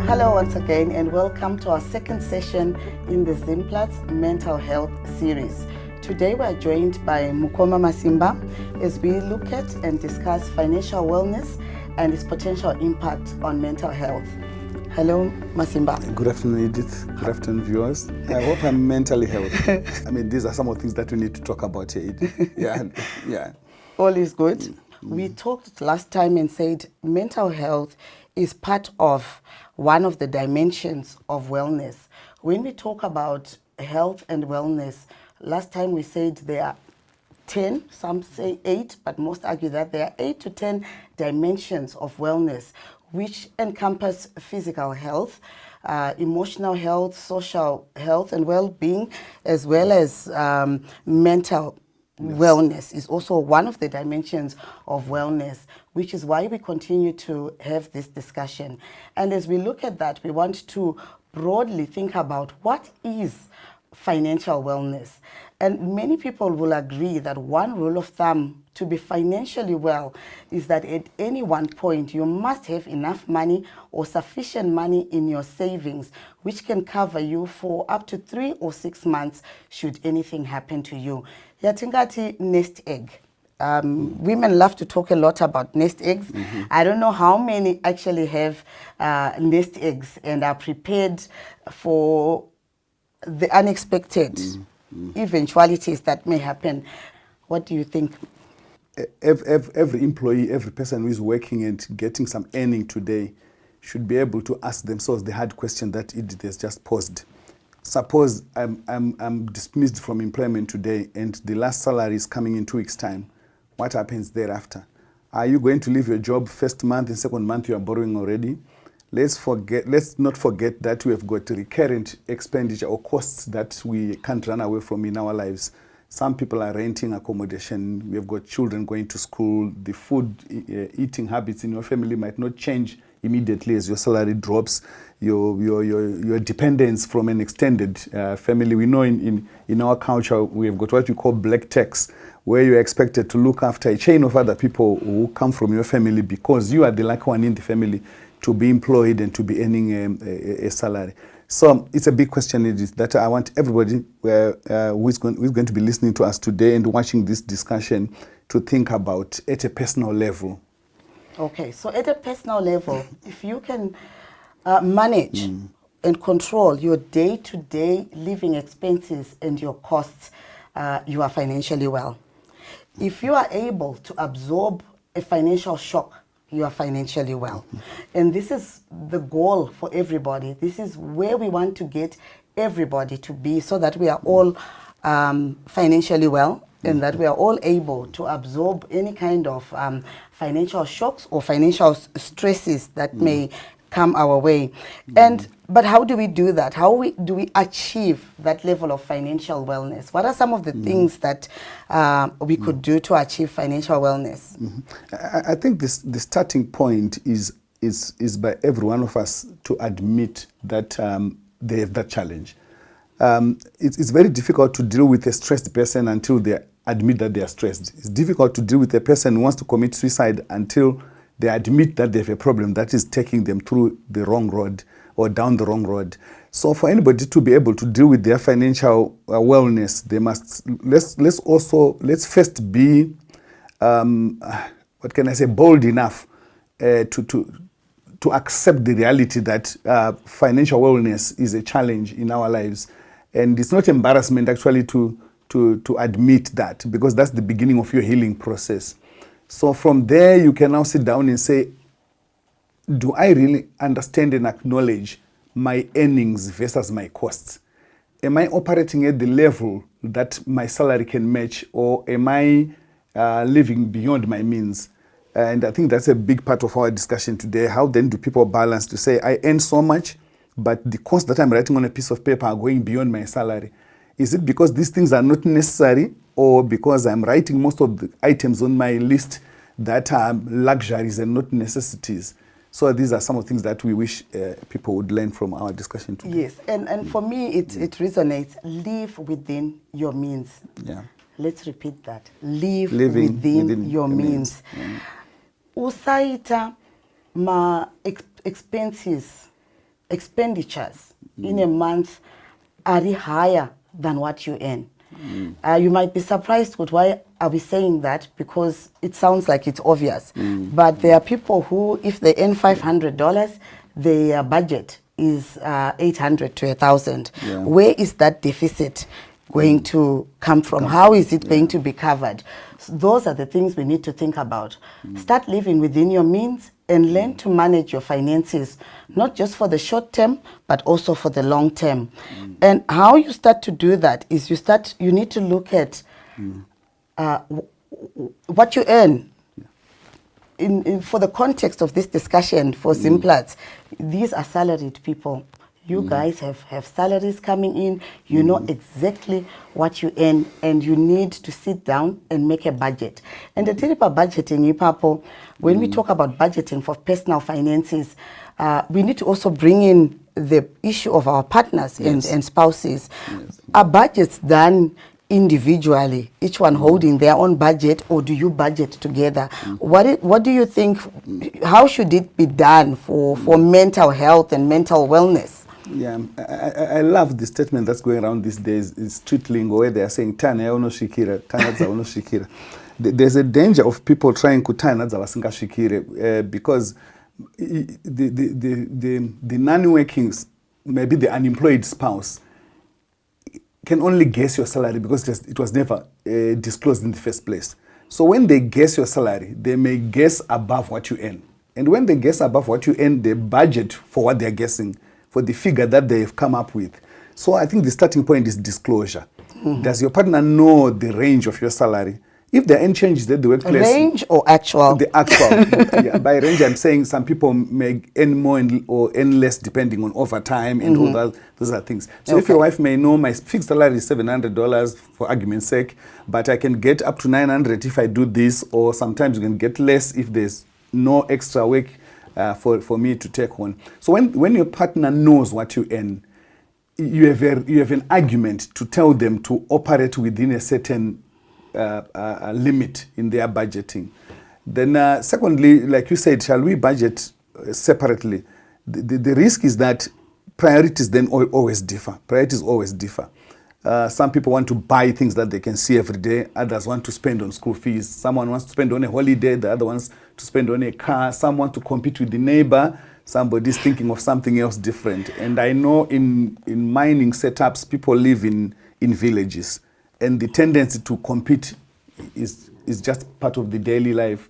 Hello once again and welcome to our second session in the Zimplat's Mental Health series. Today we are joined by Mukoma Masimba as we look at and discuss financial wellness and its potential impact on mental health. Hello, Masimba. Good afternoon, Edith. Good afternoon, viewers. I hope I'm mentally healthy. I mean, these are some of the things that we need to talk about here, Edith. Yeah. All is good. We talked last time and said mental health is part of one of the dimensions of wellness. When we talk about health and wellness, last time we said there are 10, some say 8, but most argue that there are 8 to 10 dimensions of wellness, which encompass physical health, emotional health, social health and well-being, as well as mental wellness is also one of the dimensions of wellness, which is why we continue to have this discussion. And as we look at that, we want to broadly think about what is financial wellness. And many people will agree that one rule of thumb to be financially well is that at any one point you must have enough money or sufficient money in your savings, which can cover you for up to 3 or 6 months should anything happen to you. Yatingati nest egg. Women love to talk a lot about nest eggs. I don't know how many actually have nest eggs and are prepared for the unexpected eventualities that may happen. What do you think? Every employee, every person who is working and getting some earning today should be able to ask themselves the hard question that Edith has just posed. Suppose I'm dismissed from employment today and the last salary is coming in 2 weeks' time. What happens thereafter? Are you going to leave your job first month and second month you are borrowing already? Let's not forget that we have got recurrent expenditure or costs that we can't run away from in our lives. Some people are renting accommodation. We have got children going to school. The food eating habits in your family might not change immediately as your salary drops. Your dependence from an extended family. We know in our culture we have got what we call black tax, where you're expected to look after a chain of other people who come from your family because you are the lucky one in the family to be employed and to be earning a salary. So it's a big question that I want everybody who is going to be listening to us today and watching this discussion to think about at a personal level. Okay, so at a personal level, if you can manage and control your day-to-day living expenses and your costs, you are financially well. If you are able to absorb a financial shock, you are financially well. And this is the goal for everybody. This is where we want to get everybody to be so that we are all financially well and that we are all able to absorb any kind of financial shocks or financial stresses that may come our way. But how do we do that? How do we achieve that level of financial wellness? What are some of the things that we could do to achieve financial wellness? I think the starting point is by every one of us to admit that they have that challenge. It's very difficult to deal with a stressed person until they admit that they are stressed. It's difficult to deal with a person who wants to commit suicide until they admit that they have a problem that is taking them through the wrong road or down the wrong road. So for anybody to be able to deal with their financial wellness, they must let's first be bold enough to accept the reality that financial wellness is a challenge in our lives, and it's not embarrassment actually to admit that, because that's the beginning of your healing process. So from there, you can now sit down and say, do I really understand and acknowledge my earnings versus my costs? Am I operating at the level that my salary can match, or am I living beyond my means? And I think that's a big part of our discussion today. How then do people balance to say, I earn so much, but the costs that I'm writing on a piece of paper are going beyond my salary? Is it because these things are not necessary, or because I'm writing most of the items on my list that are luxuries and not necessities? So these are some of the things that we wish people would learn from our discussion today. Yes, and for me it resonates. Live within your means. Yeah. Let's repeat that. Live within your means. Usaita ma expenses expenditures in a month are higher than what you earn. You might be surprised with why are we saying that, because it sounds like it's obvious. But there are people who, if they earn $500, their budget is 800 to 1,000. Yeah. Where is that deficit going to come from? How is it going to be covered? So those are the things we need to think about. Start living within your means and learn to manage your finances, not just for the short term, but also for the long term. And how you start to do that is you need to look at what you earn. For the context of this discussion, for Simplats, these are salaried people. You guys have salaries coming in. You know exactly what you earn, and you need to sit down and make a budget. And the thing about budgeting, Ipapo, when we talk about budgeting for personal finances, we need to also bring in the issue of our partners and spouses. Are budgets done individually, each one holding their own budget, or do you budget together? What do you think, how should it be done for mental health and mental wellness? Yeah, I love the statement that's going around these days. It's street lingo where they are saying tana ono shikira, tana za ono shikira. There's a danger of people trying to tana za wasinga shikire because the non-working, maybe the unemployed spouse, can only guess your salary because it was never disclosed in the first place. So when they guess your salary, they may guess above what you earn. And when they guess above what you earn, they budget for what they're guessing, for the figure that they've come up with. So I think the starting point is disclosure. Does your partner know the range of your salary? If there are any changes at the workplace... Range or actual? The actual. Yeah, by range, I'm saying some people may earn more or earn less depending on overtime and all those are things. So if your wife may know my fixed salary is $700 for argument's sake, but I can get up to $900 if I do this, or sometimes you can get less if there's no extra work for me to take on. So when your partner knows what you earn, you have an argument to tell them to operate within a certain limit in their budgeting. Then secondly, like you said, shall we budget separately? The risk is that priorities then always differ. Priorities always differ. Some people want to buy things that they can see every day. Others want to spend on school fees. Someone wants to spend on a holiday. The other wants to spend on a car. Some want to compete with the neighbor. Somebody's thinking of something else different. And I know in mining setups, people live in villages. And the tendency to compete is just part of the daily life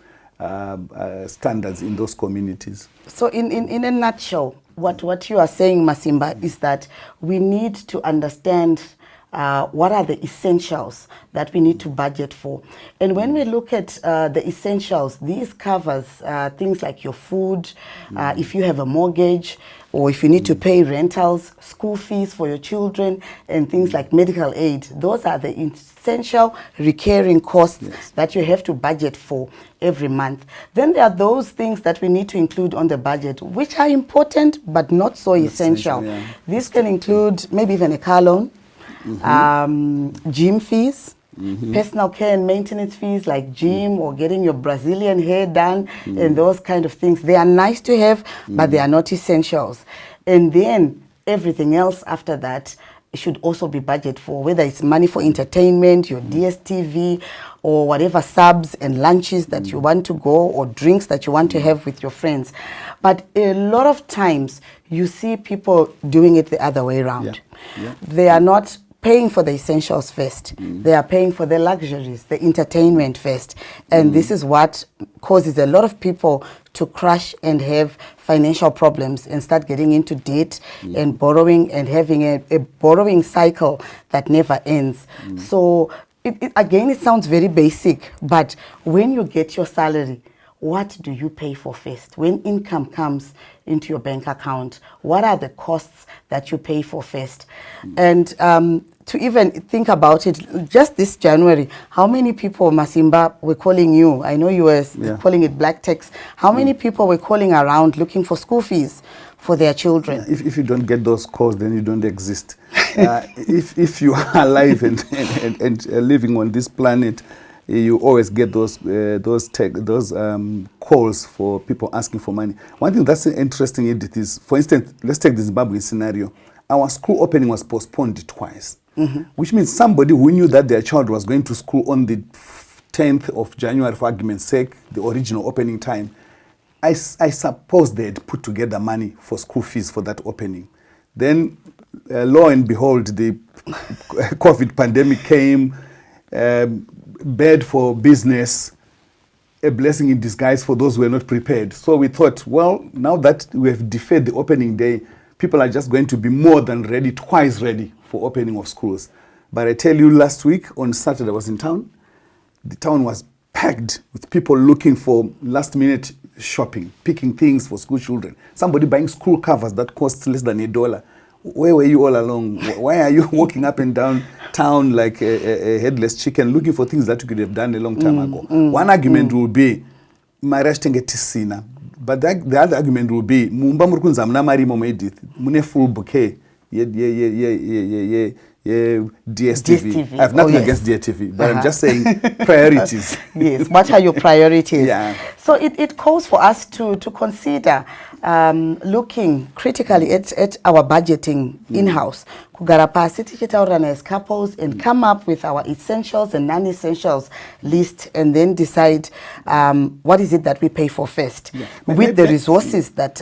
standards in those communities. So in a nutshell, what you are saying, Masimba, is that we need to understand what are the essentials that we need to budget for. And when we look at the essentials, these covers things like your food, if you have a mortgage, or if you need to pay rentals, school fees for your children, and things like medical aid. Those are the essential recurring costs that you have to budget for every month. Then there are those things that we need to include on the budget, which are important but not so essential. This can include maybe even a car loan, gym fees, personal care and maintenance fees like gym or getting your Brazilian hair done and those kind of things. They are nice to have, but they are not essentials. And then everything else after that should also be budgeted for, whether it's money for entertainment, your DSTV, or whatever subs and lunches that you want to go, or drinks that you want to have with your friends. But a lot of times you see people doing it the other way around. They are not paying for the essentials first. They are paying for the luxuries, the entertainment first. And this is what causes a lot of people to crash and have financial problems and start getting into debt and borrowing and having a borrowing cycle that never ends. So again, it sounds very basic, but when you get your salary, what do you pay for first? When income comes into your bank account, what are the costs that you pay for first? And to even think about it, just this January, how many people, Masimba, were calling you? I know you were calling it black tax. How many people were calling around looking for school fees for their children? If you don't get those calls, then you don't exist. If you are alive and living on this planet, you always get those calls for people asking for money. One thing that's interesting, Edith, is, for instance, let's take the Zimbabwe scenario. Our school opening was postponed twice, which means somebody who knew that their child was going to school on the 10th of January, for argument's sake, the original opening time, I suppose they had put together money for school fees for that opening. Then, lo and behold, the COVID pandemic came, bad for business, a blessing in disguise for those who were not prepared. So we thought, well, now that we have deferred the opening day, people are just going to be more than ready, twice ready for opening of schools. But I tell you, last week on Saturday I was in town. The town was packed with people looking for last-minute shopping, picking things for school children. Somebody buying school covers that cost less than $1. Where were you all along? Why are you walking up and down town like a headless chicken looking for things that you could have done a long time ago? One argument will be, but the other argument will be, mune full bouquet, DSTV. I have nothing against DSTV, but I'm just saying priorities. Yes, what are your priorities? Yeah. So it calls for us to consider looking critically at our budgeting in-house. Kugara as couples and come up with our essentials and non-essentials list, and then decide what is it that we pay for first, with the resources that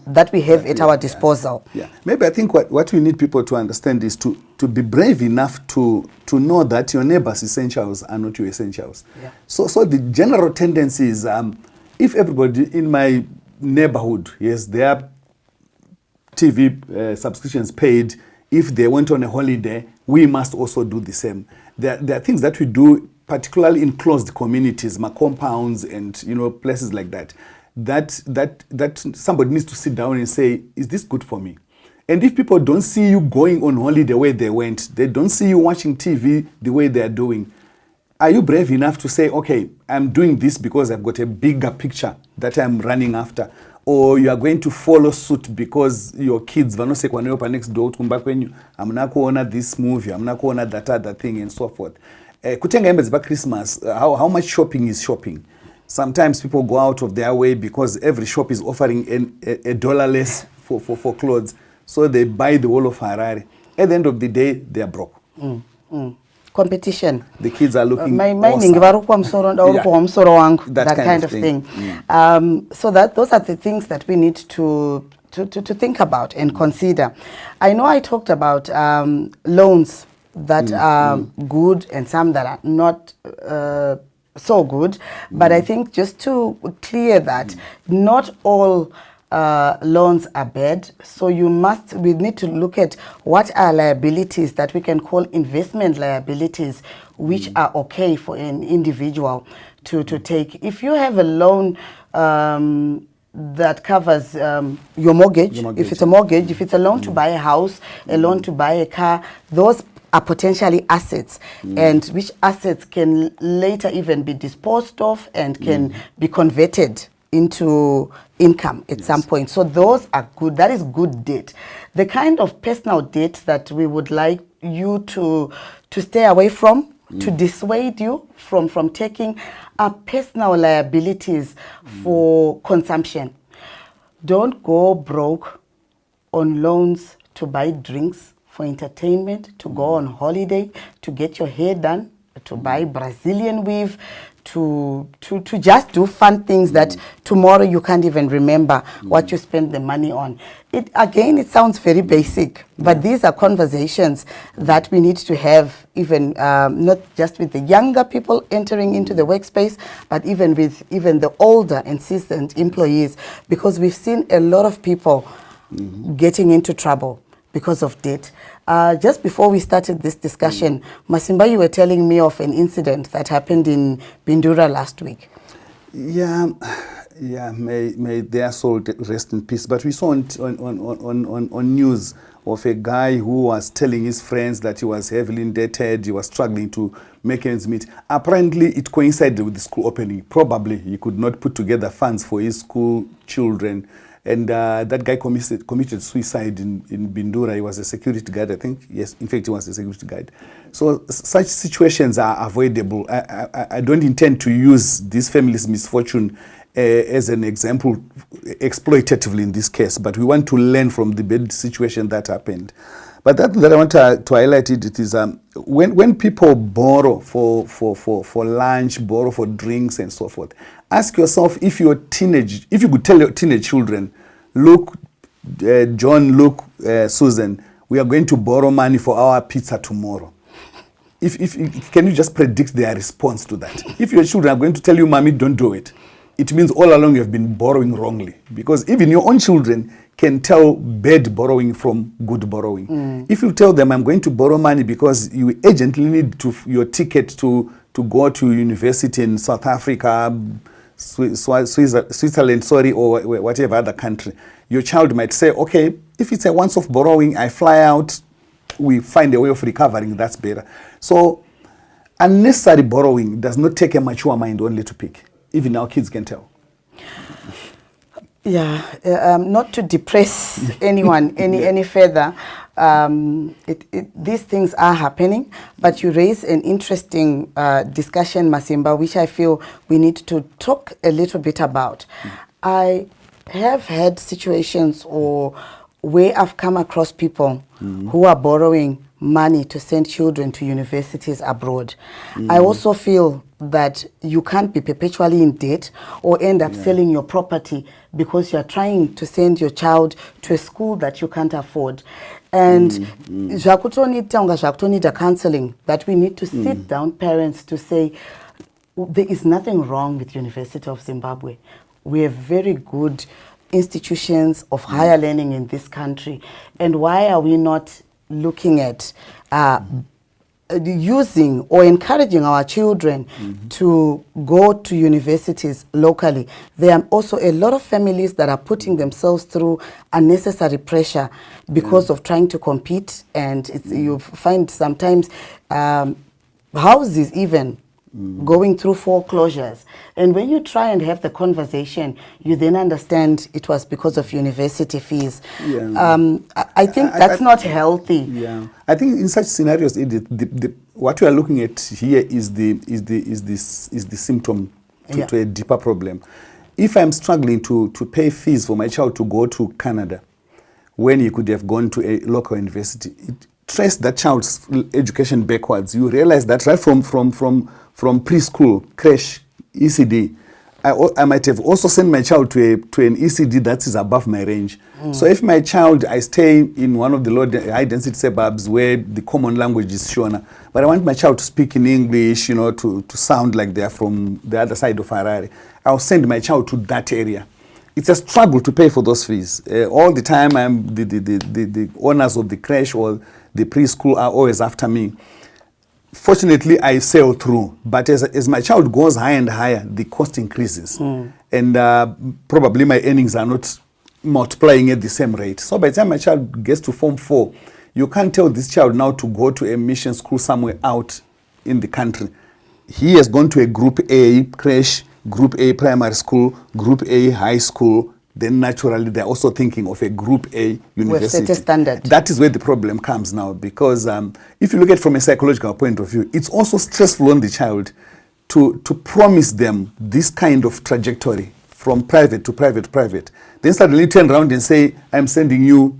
that we have at our disposal. Maybe I think what we need people to understand is to be brave enough to know that your neighbor's essentials are not your essentials. So the general tendency is, if everybody in my neighborhood, yes, their TV subscriptions paid, if they went on a holiday, we must also do the same. There are things that we do, particularly in closed communities, my compounds and places like that, that somebody needs to sit down and say, is this good for me? And if people don't see you going on holiday the way they went, they don't see you watching TV the way they are doing, are you brave enough to say, okay, I'm doing this because I've got a bigger picture that I'm running after? Or you are going to follow suit because your kids next door I'm not going to this movie, I'm not going to that other thing, and so forth. Kutenga embezi ba Christmas, how much shopping is shopping? Sometimes people go out of their way because every shop is offering a dollar less for clothes. So they buy the whole of Harare. At the end of the day, they are broke. Competition. The kids are looking awesome. That kind of thing. So those are the things that we need to think about and consider. I know I talked about loans that are good and some that are not so good, but I think just to clear that, not all loans are bad. So we need to look at what are liabilities that we can call investment liabilities, which are okay for an individual to take. If you have a loan that covers your mortgage, if it's a mortgage, if it's a loan to buy a house, a loan to buy a car, those are potentially assets, and which assets can later even be disposed of and can be converted into income at some point. So those are good. That is good debt. The kind of personal debt that we would like you to stay away from, to dissuade you from taking, are personal liabilities for consumption. Don't go broke on loans to buy drinks, for entertainment, to go on holiday, to get your hair done, to buy Brazilian weave, to just do fun things that tomorrow you can't even remember what you spent the money on. It sounds very basic, but these are conversations that we need to have, even not just with the younger people entering into the workspace, but even with the older and seasoned employees, because we've seen a lot of people getting into trouble because of debt. Just before we started this discussion, Masimba, you were telling me of an incident that happened in Bindura last week. Yeah, may their soul rest in peace. But we saw on news of a guy who was telling his friends that he was heavily indebted, he was struggling to make ends meet. Apparently, it coincided with the school opening. Probably he could not put together funds for his school children. And that guy committed suicide in Bindura. He was a security guard, I think. Yes, in fact, he was a security guard. So such situations are avoidable. I don't intend to use this family's misfortune as an example exploitatively in this case, but we want to learn from the bad situation that happened. But that I want to highlight it is when people borrow for lunch, borrow for drinks and so forth, ask yourself if you could tell your teenage children, look, John, look, Susan, we are going to borrow money for our pizza tomorrow. Can you just predict their response to that? If your children are going to tell you, Mommy, don't do it, it means all along you have been borrowing wrongly. Because even your own children can tell bad borrowing from good borrowing. If you tell them, I'm going to borrow money because you urgently need your ticket to go to university in South Africa, Switzerland, or whatever other country, your child might say, okay, if it's a once-off borrowing, I fly out, we find a way of recovering, that's better. So unnecessary borrowing does not take a mature mind only to pick. Even our kids can tell. Yeah, not to depress anyone any further. These things are happening, but you raise an interesting discussion, Masimba, which I feel we need to talk a little bit about. I have had situations where I've come across people who are borrowing money to send children to universities abroad. I also feel that you can't be perpetually in debt or end up selling your property because you're trying to send your child to a school that you can't afford. And need a counseling that we need to sit down, parents, to say there is nothing wrong with University of Zimbabwe. We have very good institutions of higher learning in this country. And why are we not looking at using or encouraging our children to go to universities locally? There are also a lot of families that are putting themselves through unnecessary pressure because of trying to compete, and you find sometimes houses even going through foreclosures. And when you try and have the conversation, you then understand it was because of university fees. I think that's not healthy. Yeah, I think in such scenarios, what we are looking at here is the symptom to a deeper problem. If I'm struggling to pay fees for my child to go to Canada, when he could have gone to a local university, trace that child's education backwards. You realize that right from preschool, creche, ECD, I might have also sent my child to an ECD that is above my range. So if my child, I stay in one of the high density suburbs where the common language is Shona, but I want my child to speak in English, to sound like they're from the other side of Harare, I'll send my child to that area. It's a struggle to pay for those fees. All the time, the owners of the creche or the preschool are always after me. Fortunately, I sail through, but as my child goes higher and higher, the cost increases. And probably my earnings are not multiplying at the same rate. So by the time my child gets to Form 4, you can't tell this child now to go to a mission school somewhere out in the country. He has gone to a Group A creche, Group A primary school, Group A high school. Then naturally they're also thinking of a Group A university. With standard. That is where the problem comes now, because if you look at it from a psychological point of view, it's also stressful on the child to promise them this kind of trajectory from private to private to private. Then suddenly turn around and say, I'm sending you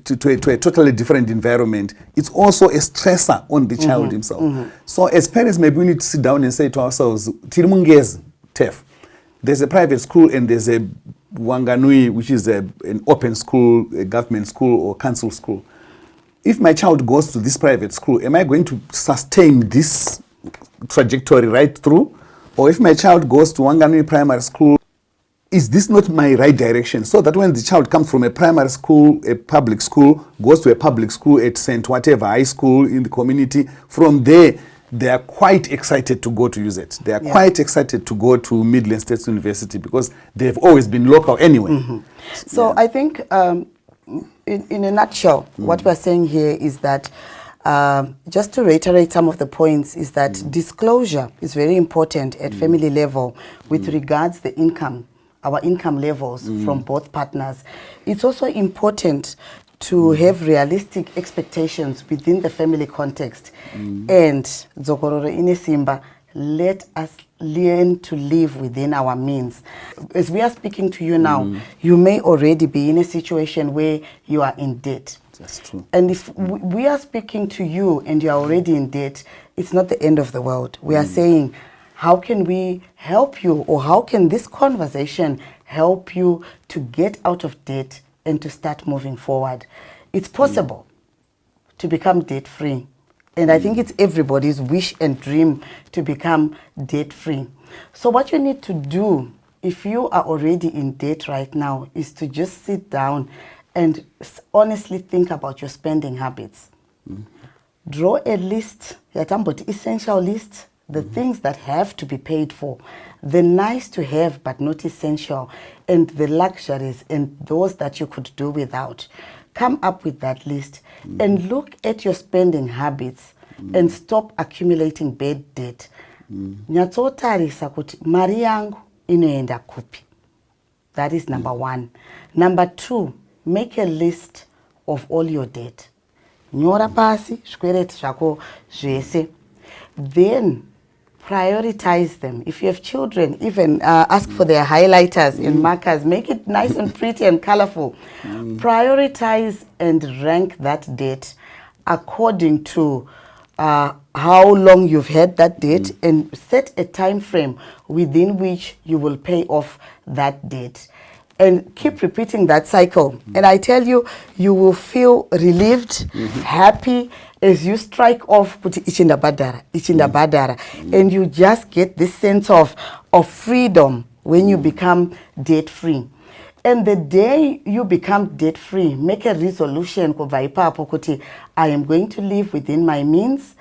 to a totally different environment. It's also a stressor on the child himself. So as parents, maybe we need to sit down and say to ourselves, Tirimungezi, TEF. There's a private school and there's a Wanganui, which is an open school, a government school or council school. If my child goes to this private school, am I going to sustain this trajectory right through? Or if my child goes to Wanganui primary school, is this not my right direction? So that when the child comes from a primary school, a public school, goes to a public school at St. Whatever high school in the community, from there, they are quite excited to go to use it. They are quite excited to go to Midland State University because they've always been local anyway. So I think in a nutshell, what we're saying here is that just to reiterate some of the points is that disclosure is very important at family level with regards the income our income levels from both partners. It's also important to have realistic expectations within the family context. And Zokororo Inesimba, let us learn to live within our means. As we are speaking to you now, you may already be in a situation where you are in debt. That's true. And if we are speaking to you and you are already in debt, it's not the end of the world. We are saying, how can we help you, or how can this conversation help you to get out of debt and to start moving forward? It's possible to become debt-free. And I think it's everybody's wish and dream to become debt-free. So what you need to do, if you are already in debt right now, is to just sit down and honestly think about your spending habits. Draw a list, essential list, the things that have to be paid for, the nice to have but not essential, and the luxuries and those that you could do without. Come up with that list and look at your spending habits and stop accumulating bad debt. Nyatsotarisa kuti mari yangu inoenda kupi. That is number one. Number two, make a list of all your debt. Nyora pasi, zvikwereti zvako zvese. Then prioritize them. If you have children, even ask for their highlighters and markers. Make it nice and pretty and colorful. Prioritize and rank that debt according to how long you've had that debt, and set a time frame within which you will pay off that debt. And keep repeating that cycle. And I tell you, you will feel relieved, happy, as you strike off ichinda badara, and you just get this sense of freedom when you become debt free. And the day you become debt free, make a resolution, I am going to live within my means,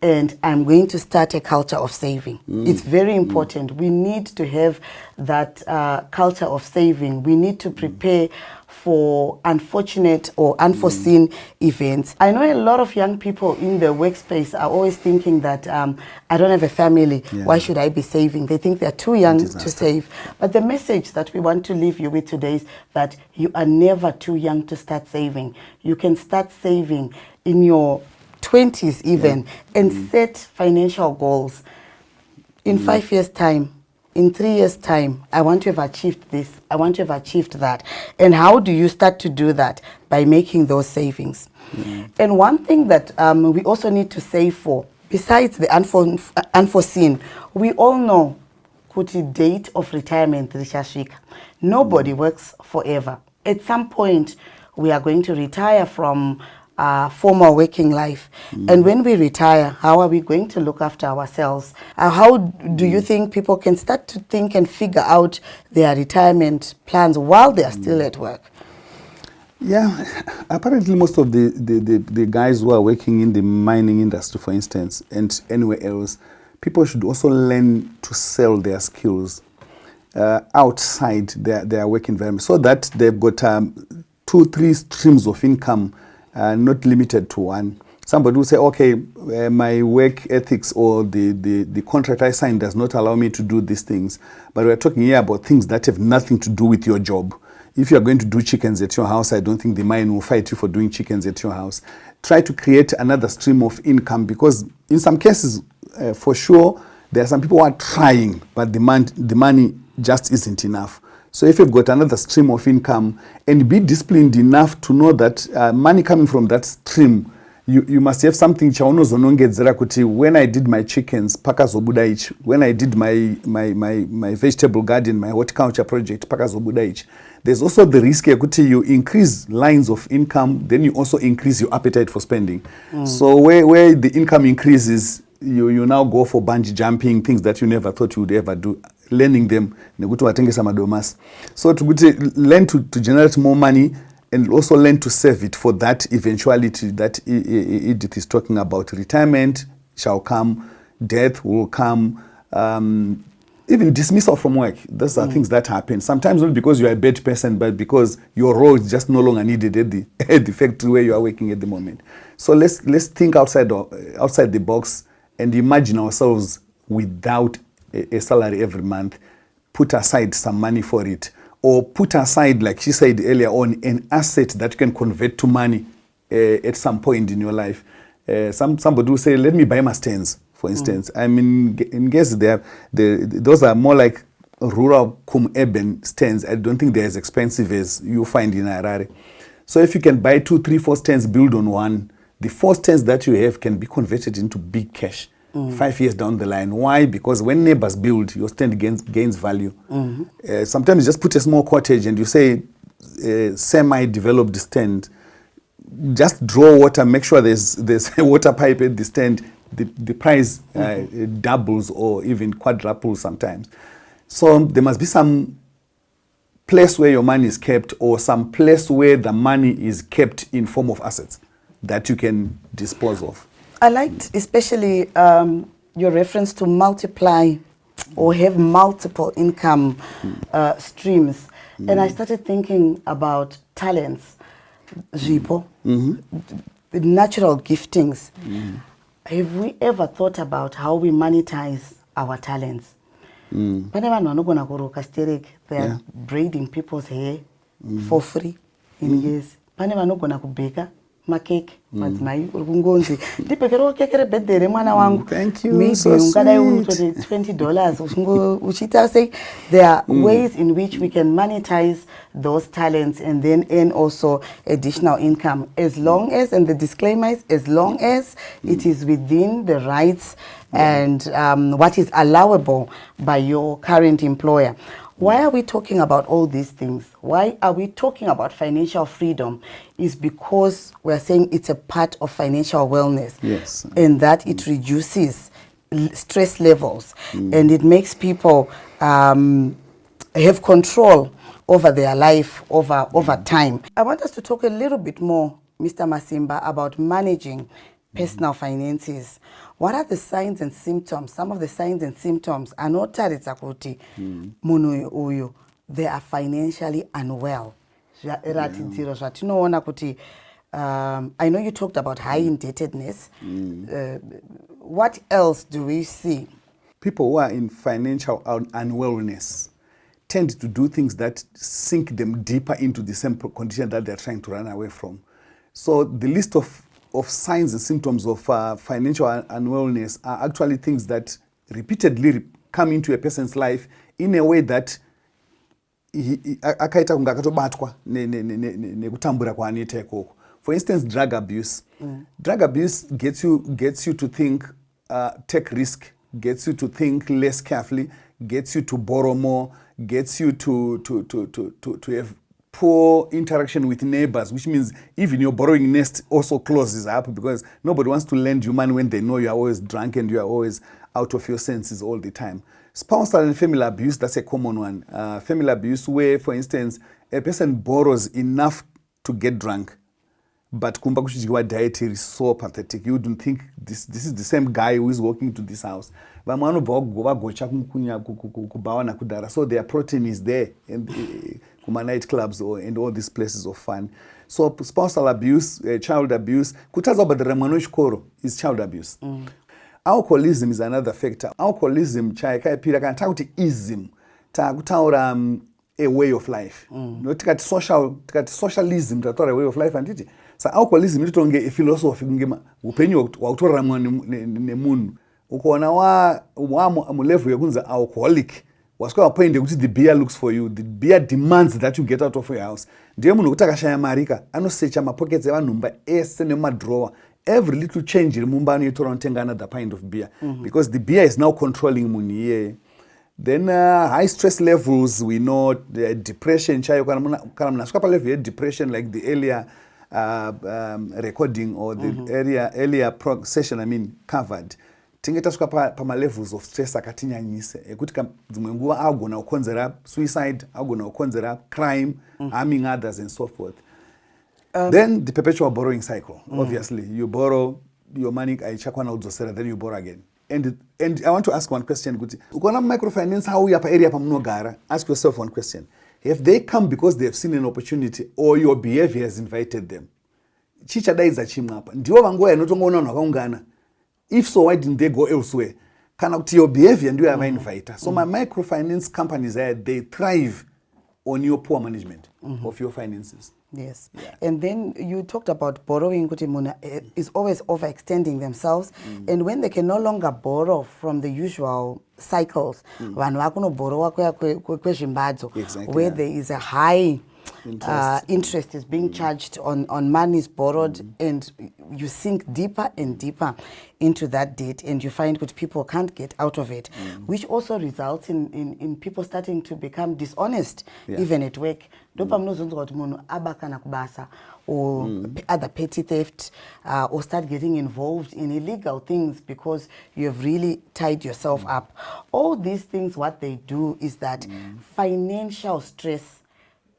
and I'm going to start a culture of saving. It's very important. We need to have that culture of saving. We need to prepare for unfortunate or unforeseen events. I know a lot of young people in the workspace are always thinking that I don't have a family, why should I be saving? They think they're too young to save. But the message that we want to leave you with today is that you are never too young to start saving. You can start saving in your 20s even, and set financial goals. In 5 years' time, in 3 years' time, I want to have achieved this, I want to have achieved that. And how do you start to do that? By making those savings. And one thing that we also need to save for, besides the unforeseen, we all know the date of retirement, nobody works forever. At some point, we are going to retire from formal working life. And when we retire, how are we going to look after ourselves? How do you think people can start to think and figure out their retirement plans while they are still at work? Yeah, apparently most of the guys who are working in the mining industry, for instance, and anywhere else, people should also learn to sell their skills outside their work environment, so that they've got 2-3 streams of income, not limited to one. Somebody will say, okay, my work ethics or the contract I signed does not allow me to do these things. But we're talking here about things that have nothing to do with your job. If you're going to do chickens at your house, I don't think the mine will fight you for doing chickens at your house. Try to create another stream of income, because in some cases, for sure, there are some people who are trying, but the money just isn't enough. So if you've got another stream of income, and be disciplined enough to know that money coming from that stream, you must have something kuti when I did my chickens, pakazobuda ichi. When I did my vegetable garden, my horticulture project, pakazobuda ichi. There's also the risk kuti you increase lines of income, then you also increase your appetite for spending. So where the income increases, you now go for bungee jumping, things that you never thought you would ever do, learning them. So to learn to generate more money, and also learn to save it for that eventuality that Edith is talking about. Retirement shall come, death will come, even dismissal from work. Those are things that happen. Sometimes not because you are a bad person, but because your role is just no longer needed at the factory where you are working at the moment. So let's think outside the box and imagine ourselves without a salary every month, put aside some money for it, or put aside, like she said earlier on, an asset that you can convert to money at some point in your life. Somebody will say, let me buy my stands, for instance. I mean, in case those are more like rural urban stands. I don't think they're as expensive as you find in Harare. So if you can buy 2, 3, 4 stands, build on one, the 4 stands that you have can be converted into big cash 5 years down the line. Why? Because when neighbors build, your stand gains value. Sometimes you just put a small cottage and you say semi-developed stand. Just draw water, make sure there's a water pipe at the stand. The price doubles or even quadruples sometimes. So there must be some place where your money is kept, or some place where the money is kept in form of assets that you can dispose of. I liked especially your reference to multiply or have multiple income streams. And I started thinking about talents, Zipo, the natural giftings. Have we ever thought about how we monetize our talents? They are braiding people's hair for free in years. Makeke madzimai uri kungonzi ndipekero kekere birthday mwana wangu, thank you, maybe so ungadai sweet. $20 uchita say there are ways in which we can monetize those talents and then earn also additional income, as long as, and the disclaimer is, as long as it is within the rights and what is allowable by your current employer. Why are we talking about all these things? Why are we talking about financial freedom? Is because we're saying it's a part of financial wellness. Yes. And that it reduces stress levels and it makes people have control over their life over time. I want us to talk a little bit more, Mr. Masimba, about managing personal finances. What are the signs and symptoms? Some of the signs and symptoms are not kuti munhu uyu, they are financially unwell. I know you talked about high indebtedness. What else do we see? People who are in financial unwellness tend to do things that sink them deeper into the same condition that they're trying to run away from. So the list of signs and symptoms of financial unwellness are actually things that repeatedly come into a person's life in a way that akaita kunga akatobatwa nekutambura kwaanoita ikoko. For instance, drug abuse. Drug abuse gets you to think, take risk, gets you to think less carefully, gets you to borrow more, gets you to have poor interaction with neighbors, which means even your borrowing nest also closes up, because nobody wants to lend you money when they know you are always drunk and you are always out of your senses all the time. Spousal and family abuse, that's a common one. Family abuse where, for instance, a person borrows enough to get drunk, but kumba kuchijiwa dietary is so pathetic. You don't think this is the same guy who is walking to this house. So their protein is there in kuma night clubs and all these places of fun. So spousal abuse, child abuse, kutaza badara mwana chikoro is child abuse. Alcoholism is another factor. Alcoholism chaika pira kan takuti ism ta kutaura a way of life. No tikati socialism tatora a way of life anditi. So alcoholism ilitonge a philosophy ngema upenyu wakutora nemunhu. Ukoona wa mulevu yekunza alcoholic. Wasika point kuti the beer looks for you, the beer demands that you get out of your house. Ndiye munhu kuti akashaya marika anosecha mapockets evanhumba ese nemadrawer. Every little change remumba anoitora unotenga another pint of beer, because the beer is now controlling munhu. Then high stress levels, we know depression chayo kana munasvika pa level depression, like the earlier recording or the earlier session covered. Tingetasvika pama levels of stress akatinyanyise ekuti dzimwe nguva agona kukonzera suicide, agona kukonzera crime, harming others and so forth. Then the perpetual borrowing cycle. Obviously, you borrow your money, then you borrow again. And I want to ask one question. Ukona microfinance how yapa area pa mnogara. Ask yourself one question. Have they come because they have seen an opportunity, or your behavior has invited them? Chicha daiza chimapa. Ndiwo vangoya notongoona vakaungana. If so, why didn't they go elsewhere? kana kuti your behavior ndiyo yavainvita. So my microfinance companies they thrive on your poor management of your finances. Yes. And then you talked about borrowing, kuti munhu is always overextending themselves, and when they can no longer borrow from the usual cycles, vanhu vakunoborrowa kwezvimbadzo, where there is a high interest is being charged on monies borrowed, and you sink deeper and deeper into that debt, and you find that people can't get out of it, which also results in people starting to become dishonest, even at work. Or other petty theft, or start getting involved in illegal things because you have really tied yourself up. All these things, what they do is that financial stress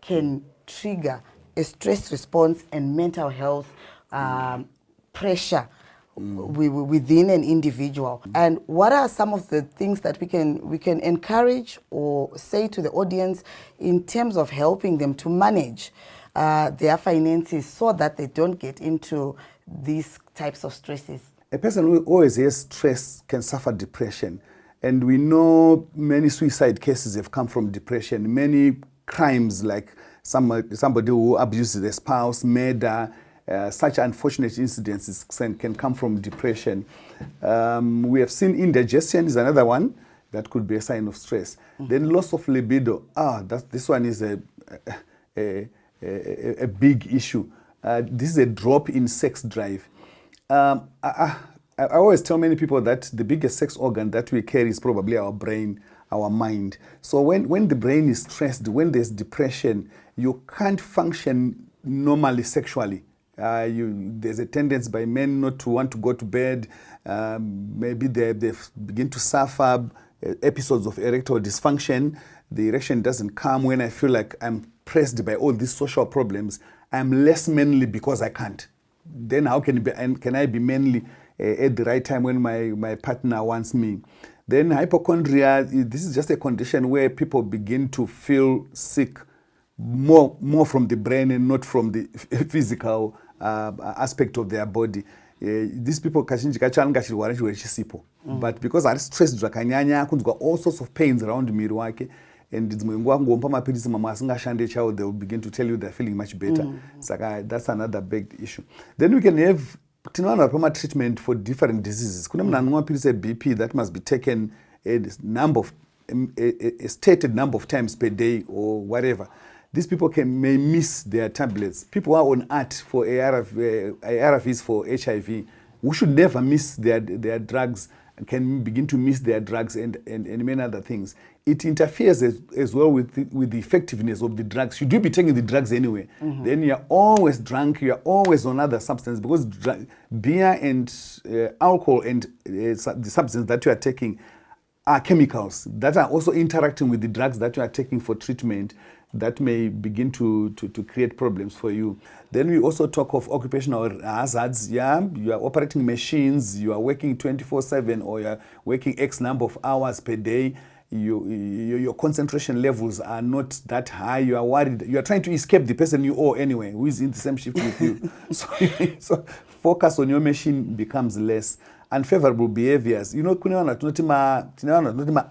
can trigger a stress response and mental health pressure within an individual. And what are some of the things that we can encourage or say to the audience in terms of helping them to manage their finances so that they don't get into these types of stresses? A person who always has stress can suffer depression. And we know many suicide cases have come from depression. Many crimes like somebody who abuses their spouse, murder, such unfortunate incidents can come from depression. We have seen indigestion is another one that could be a sign of stress. Then loss of libido. This one is a big issue. This is a drop in sex drive. I always tell many people that the biggest sex organ that we carry is probably our brain, our mind. So when the brain is stressed, when there's depression, you can't function normally sexually. There's a tendency by men not to want to go to bed. Maybe they begin to suffer episodes of erectile dysfunction. The erection doesn't come when I feel like I'm pressed by all these social problems. I'm less manly because I can't. Then how can I be manly at the right time when my partner wants me? Then hypochondria, this is just a condition where people begin to feel sick more from the brain and not from the physical aspect of their body. These people kazhinji kacho anenge achirwara chirwere chisipo, but because ari stressed zvakanyanya kunzwa all sorts of pains around miri wake, and dzimwe nguva kungompa mapirisi mamwe asingashande chaiwo, they will begin to tell you they're feeling much better. Saka that's another big issue. Then we can have tinowana pama treatment for different diseases. Kune munhu anomwa mapirisi eBP that must be taken a stated number of times per day or whatever. These people may miss their tablets. People who are on ART for ARVs for HIV, who should never miss their drugs, can begin to miss their drugs and many other things. It interferes as well with the effectiveness of the drugs. Should you be taking the drugs anyway? Then you're always drunk, you're always on other substances, because beer and alcohol and the substance that you are taking are chemicals that are also interacting with the drugs that you are taking for treatment that may begin to create problems for you. Then we also talk of occupational hazards. Yeah, you are operating machines, you are working 24/7, or you are working X number of hours per day. Your concentration levels are not that high. You are worried. You are trying to escape the person you owe anyway, who is in the same shift with you. So focus on your machine becomes less. Unfavorable behaviors. You know, tinaona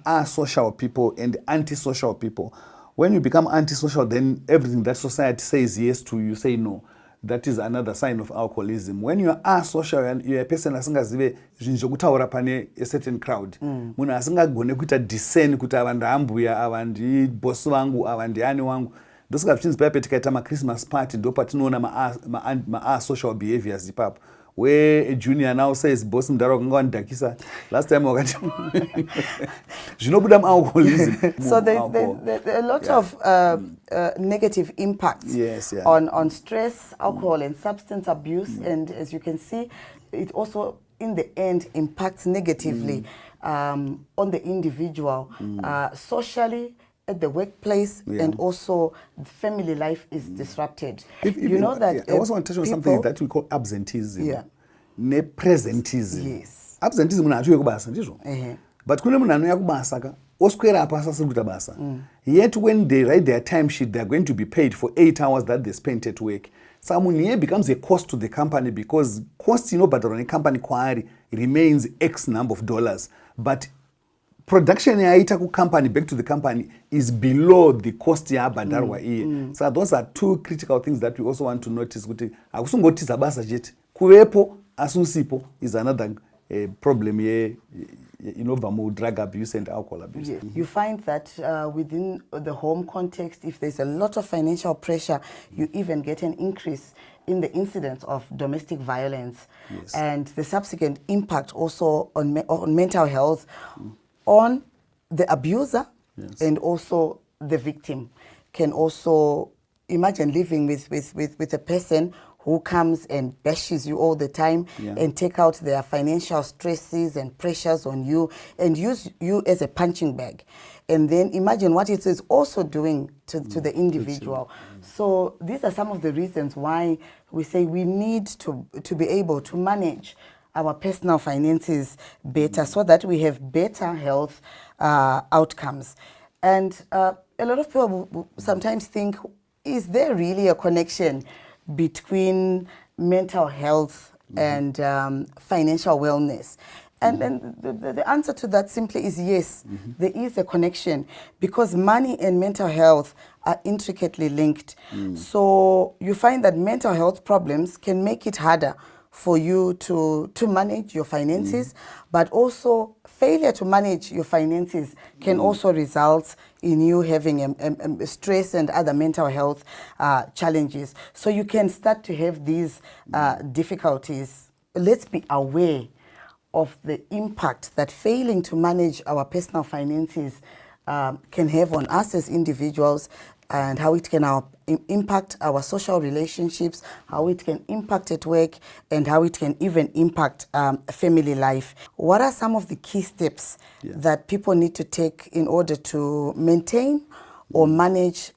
asocial people and antisocial people. When you become antisocial, then everything that society says yes to, you say no. That is another sign of alcoholism. When you are asocial and you are a person asingazive zvinhu zvokutaura pane a certain crowd, munhu asingagone kuita discern kuti ava ndaambuya, ava ndibosi vangu, ava ndiani wangu. Ndosaka zvichinzi paya petikaita maChristmas party ndopatinoona ma-asocial behaviors ipapo, where a junior now says boss mudhara wakanga wandidhakisa last time wakati zvinobuda alcoholism. So there's a lot of negative impacts on stress, alcohol and substance abuse, and as you can see, it also in the end impacts negatively on the individual, socially, at the workplace, and also family life is disrupted. You know that I also want to touch on something that we call absenteeism. Nepresentism. Yes. Absenteeism munhu achiuye kubasa ndizvo. But kune munhu anouya kubasa ka oswera apa asasiri kuita basa. Yet when they write their time sheet, they are going to be paid for 8 hours that they spent at work. So munhu here becomes a cost to the company, because cost inobhadharwa company kwaari remains X number of dollars. but production yaita ku-company back to the company is below the cost yabhadharwa iye. So those are two critical things that we also want to notice kuti akusingoti zabasa chete kuvepo asi usipo is another problem inobva mu-drug abuse and alcohol abuse. Yes. You find that within the home context, if there's a lot of financial pressure, you even get an increase in the incidence of domestic violence. Yes. And the subsequent impact also on mental health, on the abuser, Yes. and also the victim. Can also imagine living with a person who comes and bashes you all the time, Yeah. and take out their financial stresses and pressures on you and use you as a punching bag. And then imagine what it is also doing to the individual. So these are some of the reasons why we say we need to be able to manage our personal finances better, so that we have better health outcomes. And a lot of people will sometimes think, is there really a connection between mental health and financial wellness? And then the answer to that simply is yes, there is a connection, because money and mental health are intricately linked. So you find that mental health problems can make it harder for you to manage your finances, but also failure to manage your finances can also result in you having stress and other mental health challenges. So you can start to have these difficulties. Let's be aware of the impact that failing to manage our personal finances can have on us as individuals, and how it can impact our social relationships, how it can impact at work, and how it can even impact family life. What are some of the key steps that people need to take in order to maintain or manage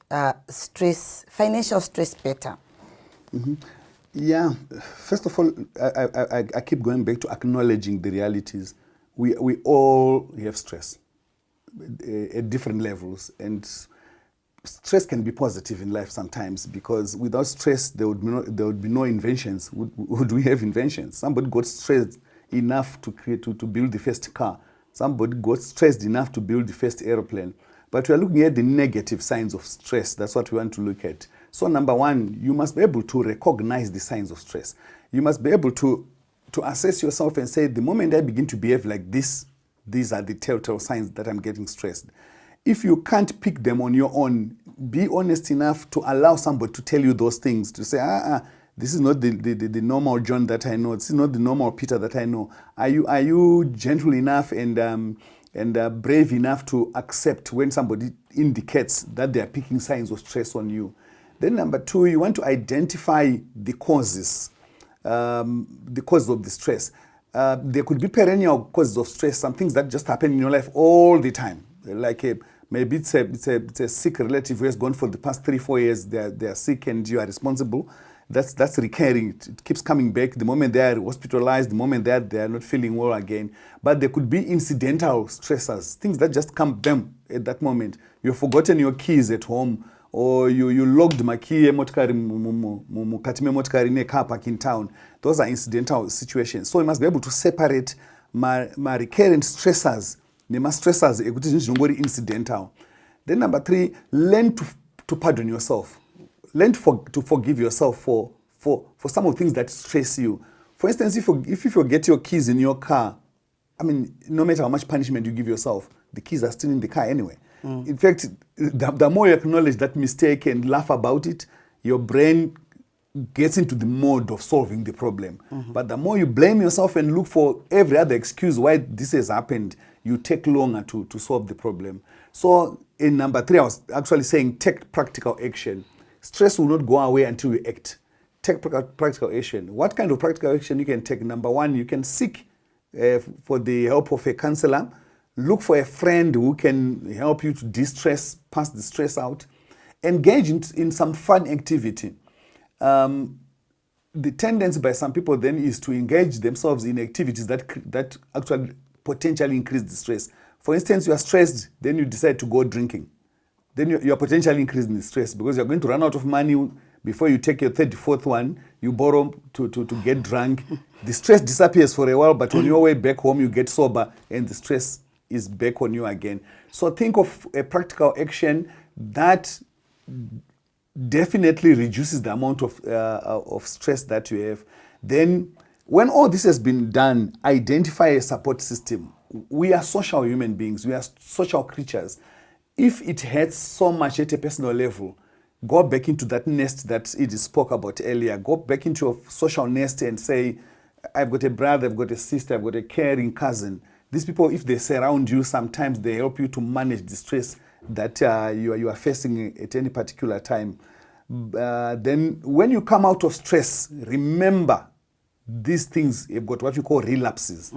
financial stress better? Yeah, first of all, I keep going back to acknowledging the realities. We all have stress at different levels, and stress can be positive in life sometimes, because without stress there would be no inventions. Would we have inventions? Somebody got stressed enough to build the first car. Somebody got stressed enough to build the first aeroplane. But we are looking at the negative signs of stress. That's what we want to look at. So number one, you must be able to recognize the signs of stress. You must be able to assess yourself and say, the moment I begin to behave like this, these are the telltale signs that I'm getting stressed. If you can't pick them on your own, be honest enough to allow somebody to tell you those things, to say, this is not the normal John that I know. This is not the normal Peter that I know. Are you gentle enough and brave enough to accept when somebody indicates that they are picking signs of stress on you? Then number two, you want to identify the causes of the stress. There could be perennial causes of stress, some things that just happen in your life all the time. Like maybe it's a sick relative who has gone for the past 3-4 years. They are sick and you are responsible. That's recurring. It keeps coming back. The moment they are hospitalized, the moment they are not feeling well again. But there could be incidental stressors, things that just come them at that moment. You've forgotten your keys at home, or you logged my key mukati memotkari in a car park in town. Those are incidental situations. So you must be able to separate my recurrent stressors, stressors incidental. Then number three, learn to pardon yourself. Learn to forgive yourself for some of the things that stress you. For instance, if you forget your keys in your car, I mean, no matter how much punishment you give yourself, the keys are still in the car anyway. In fact, the more you acknowledge that mistake and laugh about it, your brain gets into the mode of solving the problem. But the more you blame yourself and look for every other excuse why this has happened, you take longer to solve the problem. So in number three, I was actually saying take practical action. Stress will not go away until you act. Take practical action. What kind of practical action you can take? Number one, you can seek for the help of a counselor. Look for a friend who can help you to de-stress, pass the stress out. Engage in some fun activity. The tendency by some people then is to engage themselves in activities that actually potentially increase the stress. For instance, you are stressed, then you decide to go drinking. Then you are potentially increasing the stress because you're going to run out of money. Before you take your 34th one, you borrow to get drunk. The stress disappears for a while, but on your way back home, you get sober and the stress is back on you again. So think of a practical action that definitely reduces the amount of stress that you have. Then when all this has been done, identify a support system. We are social human beings. We are social creatures. If it hurts so much at a personal level, go back into that nest that it spoke about earlier. Go back into your social nest and say, I've got a brother, I've got a sister, I've got a caring cousin. These people, if they surround you, sometimes they help you to manage the stress that you are facing at any particular time. Then when you come out of stress, remember these things have got what you call relapses.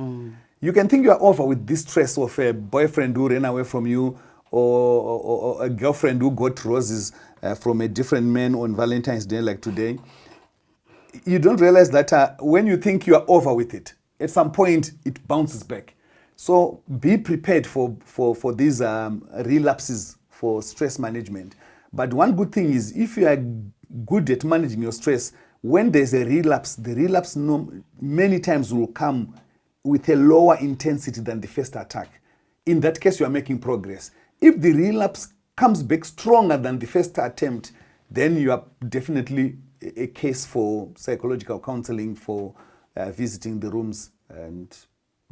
You can think you are over with this stress of a boyfriend who ran away from you, or a girlfriend who got roses from a different man on Valentine's Day like today. You don't realize that when you think you are over with it, at some point it bounces back. So be prepared for these relapses for stress management. But one good thing is, if you are good at managing your stress, when there's a relapse, the relapse many times will come with a lower intensity than the first attack. In that case, you are making progress. If the relapse comes back stronger than the first attempt, then you are definitely a case for psychological counseling, for visiting the rooms and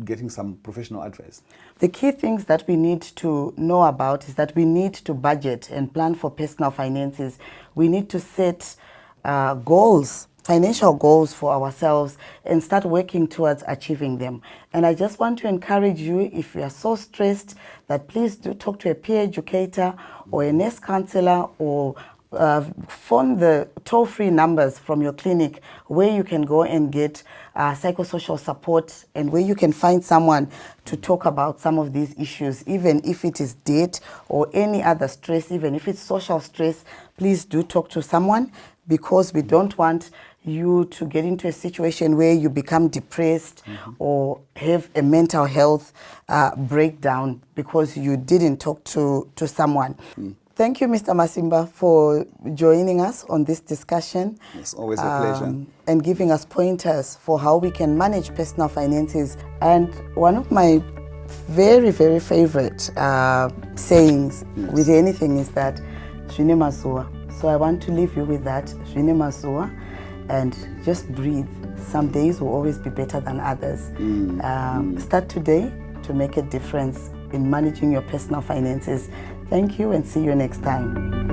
getting some professional advice. The key things that we need to know about is that we need to budget and plan for personal finances. We need to set goals, financial goals for ourselves, and start working towards achieving them. And I just want to encourage you, if you are so stressed, that please do talk to a peer educator or a nurse counselor, or phone the toll-free numbers from your clinic where you can go and get psychosocial support, and where you can find someone to talk about some of these issues. Even if it is debt or any other stress, even if it's social stress, please do talk to someone, because we don't want you to get into a situation where you become depressed or have a mental health breakdown because you didn't talk to someone. Thank you, Mr. Masimba, for joining us on this discussion. It's always a pleasure. And giving us pointers for how we can manage personal finances. And one of my very, very favorite sayings with anything is that, Shine Masua. So I want to leave you with that, Shine Masua, and just breathe. Some days will always be better than others. Start today to make a difference in managing your personal finances. Thank you, and see you next time.